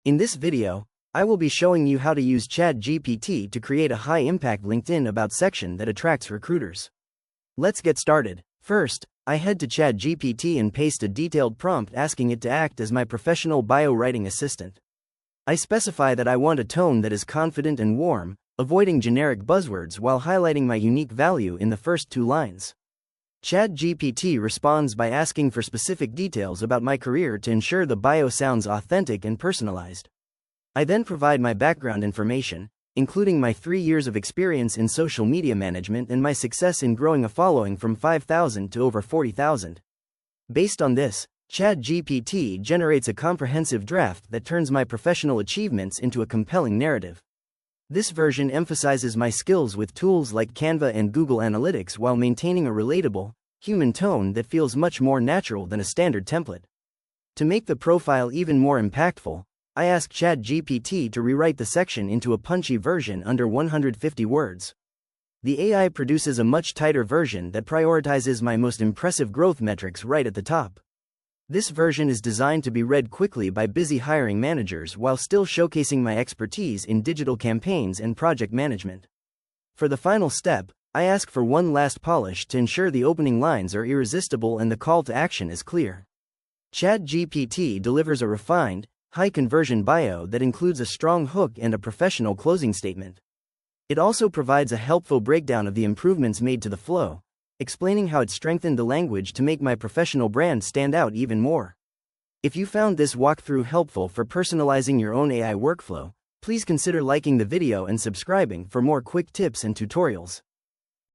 In this video, I will be showing you how to use ChatGPT to create a high-impact LinkedIn About section that attracts recruiters. Let's get started. First, I head to ChatGPT and paste a detailed prompt asking it to act as my professional bio writing assistant. I specify that I want a tone that is confident and warm, avoiding generic buzzwords while highlighting my unique value in the first 2 lines. ChatGPT responds by asking for specific details about my career to ensure the bio sounds authentic and personalized. I then provide my background information, including my 3 years of experience in social media management and my success in growing a following from 5,000 to over 40,000. Based on this, ChatGPT generates a comprehensive draft that turns my professional achievements into a compelling narrative. This version emphasizes my skills with tools like Canva and Google Analytics while maintaining a relatable, human tone that feels much more natural than a standard template. To make the profile even more impactful, I ask ChatGPT to rewrite the section into a punchy version under 150 words. The AI produces a much tighter version that prioritizes my most impressive growth metrics right at the top. This version is designed to be read quickly by busy hiring managers while still showcasing my expertise in digital campaigns and project management. For the final step, I ask for one last polish to ensure the opening lines are irresistible and the call to action is clear. ChatGPT delivers a refined, high-conversion bio that includes a strong hook and a professional closing statement. It also provides a helpful breakdown of the improvements made to the flow, explaining how it strengthened the language to make my professional brand stand out even more. If you found this walkthrough helpful for personalizing your own AI workflow, please consider liking the video and subscribing for more quick tips and tutorials.